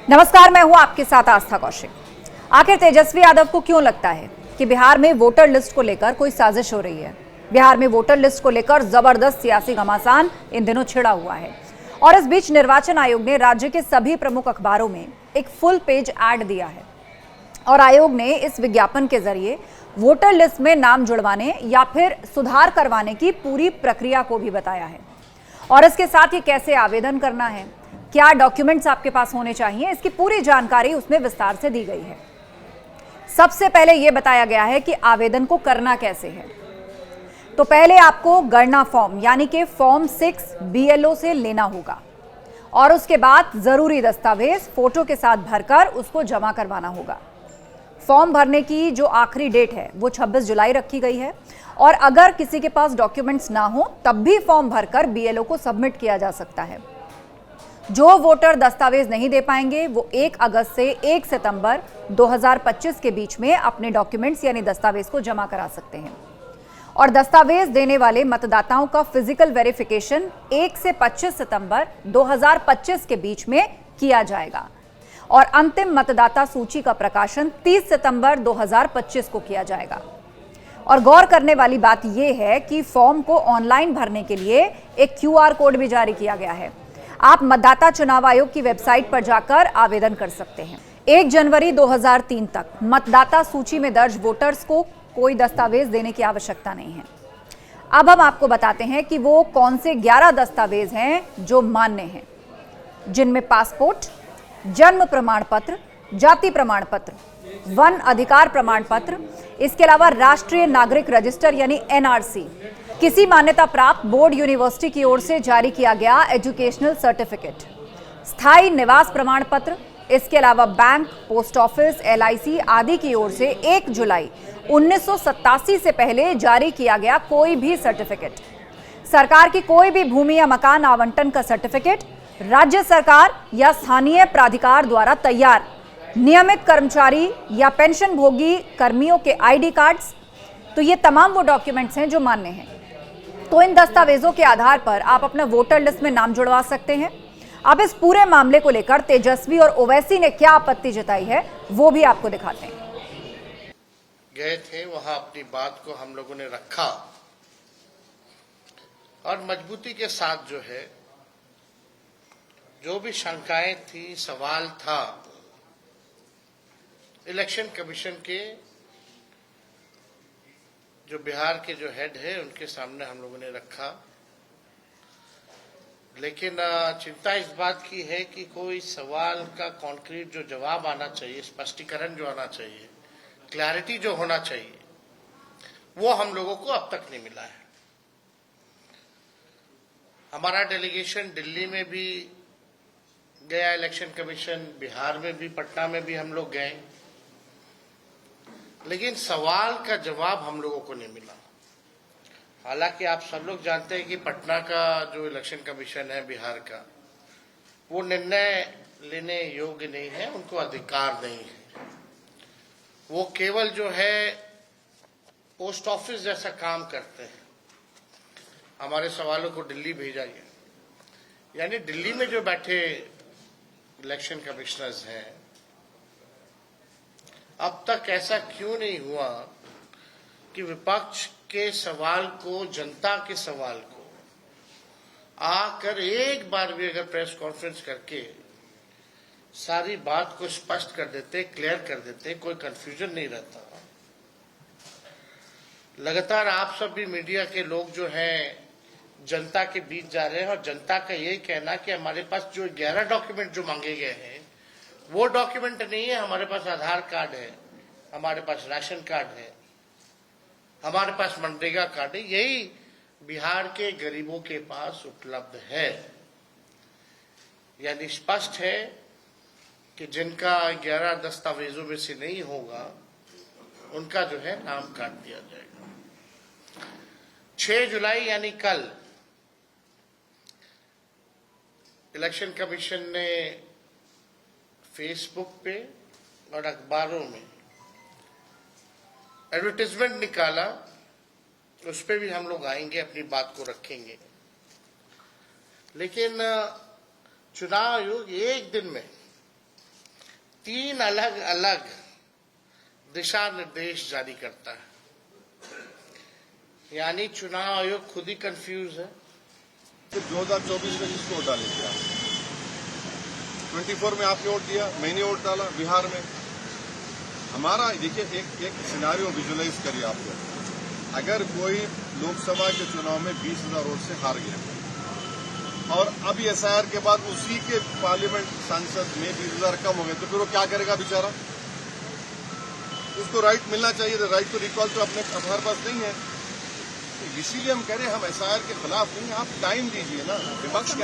नमस्कार, मैं हूं आपके साथ आस्था कौशिक। आखिर तेजस्वी यादव को क्यों लगता है कि बिहार में वोटर लिस्ट को लेकर कोई साजिश हो रही है? बिहार में वोटर लिस्ट को लेकर जबरदस्त सियासी घमासान इन दिनों छिड़ा हुआ है और इस बीच निर्वाचन आयोग ने राज्य के सभी प्रमुख अखबारों में एक फुल पेज ऐड दिया है और आयोग ने इस विज्ञापन के जरिए वोटर लिस्ट में नाम जुड़वाने या फिर सुधार करवाने की पूरी प्रक्रिया को भी बताया है और इसके साथ ही कैसे आवेदन करना है, क्या डॉक्यूमेंट्स आपके पास होने चाहिए, इसकी पूरी जानकारी उसमें विस्तार से दी गई है। सबसे पहले यह बताया गया है कि आवेदन को करना कैसे है। तो पहले आपको गणना फॉर्म यानी कि फॉर्म 6 BLO से लेना होगा और उसके बाद जरूरी दस्तावेज फोटो के साथ भरकर उसको जमा करवाना होगा। फॉर्म भरने की जो आखिरी डेट है वो 26 जुलाई रखी गई है और अगर किसी के पास डॉक्यूमेंट्स ना हो तब भी फॉर्म भरकर BLO को सबमिट किया जा सकता है। जो वोटर दस्तावेज नहीं दे पाएंगे वो 1 अगस्त से 1 सितंबर 2025 के बीच में अपने डॉक्यूमेंट्स यानी दस्तावेज को जमा करा सकते हैं और दस्तावेज देने वाले मतदाताओं का फिजिकल वेरिफिकेशन 1 से 25 सितंबर 2025 के बीच में किया जाएगा और अंतिम मतदाता सूची का प्रकाशन 30 सितंबर 2025 को किया जाएगा। और गौर करने वाली बात यह है कि फॉर्म को ऑनलाइन भरने के लिए एक QR कोड भी जारी किया गया है। आप मतदाता चुनाव आयोग की वेबसाइट पर जाकर आवेदन कर सकते हैं। 1 जनवरी 2003 तक मतदाता सूची में दर्ज वोटर्स को कोई दस्तावेज देने की आवश्यकता नहीं है। अब हम आपको बताते हैं कि वो कौन से 11 दस्तावेज हैं जो मान्य हैं, जिनमें पासपोर्ट, जन्म प्रमाण पत्र, जाति प्रमाण पत्र, वन अधिकार प्रमाण पत्र, इसके अलावा राष्ट्रीय नागरिक रजिस्टर यानी NRC, किसी मान्यता प्राप्त बोर्ड यूनिवर्सिटी की ओर से जारी किया गया एजुकेशनल सर्टिफिकेट, स्थायी निवास प्रमाण पत्र, इसके अलावा बैंक, पोस्ट ऑफिस, LIC आदि की ओर से 1 जुलाई 1987 से पहले जारी किया गया कोई भी सर्टिफिकेट, सरकार की कोई भी भूमि या मकान आवंटन का सर्टिफिकेट, राज्य सरकार या स्थानीय प्राधिकार द्वारा तैयार नियमित कर्मचारी या पेंशन भोगी कर्मियों के ID कार्ड्स। तो ये तमाम वो डॉक्यूमेंट्स हैं जो मान्य हैं। तो इन दस्तावेजों के आधार पर आप अपना वोटर लिस्ट में नाम जुड़वा सकते हैं। अब इस पूरे मामले को लेकर तेजस्वी और ओवैसी ने क्या आपत्ति जताई है वो भी आपको दिखाते हैं। गए थे वहां, अपनी बात को हम लोगों ने रखा और मजबूती के साथ जो भी शंकाएं थी, सवाल था, इलेक्शन कमीशन के जो बिहार के जो हेड है उनके सामने हम लोगों ने रखा। लेकिन चिंता इस बात की है कि कोई सवाल का कॉन्क्रीट जो जवाब आना चाहिए, स्पष्टीकरण जो आना चाहिए, क्लैरिटी जो होना चाहिए, वो हम लोगों को अब तक नहीं मिला है। हमारा डेलीगेशन दिल्ली में भी गया, इलेक्शन कमीशन, बिहार में भी, पटना में भी हम लोग गए, लेकिन सवाल का जवाब हम लोगों को नहीं मिला। हालांकि आप सब लोग जानते हैं कि पटना का जो इलेक्शन कमीशन है बिहार का, वो निर्णय लेने योग्य नहीं है, उनको अधिकार नहीं है। वो केवल पोस्ट ऑफिस जैसा काम करते हैं। हमारे सवालों को दिल्ली भेजा गया, यानी दिल्ली में जो बैठे इलेक्शन कमिश्नर्स हैं, अब तक ऐसा क्यों नहीं हुआ कि विपक्ष के सवाल को, जनता के सवाल को आकर एक बार भी अगर प्रेस कॉन्फ्रेंस करके सारी बात को स्पष्ट कर देते, क्लियर कर देते, कोई कंफ्यूजन नहीं रहता। लगातार आप सब भी मीडिया के लोग जो हैं जनता के बीच जा रहे हैं और जनता का यही कहना कि हमारे पास जो 11 डॉक्यूमेंट जो मांगे गए हैं वो डॉक्यूमेंट नहीं है। हमारे पास आधार कार्ड है, हमारे पास राशन कार्ड है, हमारे पास मनरेगा कार्ड है, यही बिहार के गरीबों के पास उपलब्ध है। यानी स्पष्ट है कि जिनका 11 दस्तावेजों में से नहीं होगा उनका नाम काट दिया जाएगा। 6 जुलाई यानी कल इलेक्शन कमीशन ने फेसबुक पे और अखबारों में एडवर्टाइजमेंट निकाला, उस पे भी हम लोग आएंगे, अपनी बात को रखेंगे। लेकिन चुनाव आयोग एक दिन में 3 अलग अलग दिशा निर्देश जारी करता है। यानी चुनाव आयोग खुद ही कंफ्यूज है। 2024 में किसको वोट डालेंगे आप? 24 में आपने वोट दिया, मैंने वोट डाला बिहार में। हमारा देखिए एक सिनारियो विजुअलाइज करिए आप लोग। अगर कोई लोकसभा के चुनाव में 20,000 वोट से हार गया और अब एसआईआर के बाद उसी के पार्लियामेंट सांसद में 20,000 कम हो गए, तो फिर वो क्या करेगा बेचारा? उसको राइट मिलना चाहिए। राइट टू रिकॉल तो अपने हमारे पास नहीं है। इसीलिए हम कह रहे हैं हम एसआईआर के खिलाफ नहीं, आप टाइम दीजिए ना। विपक्ष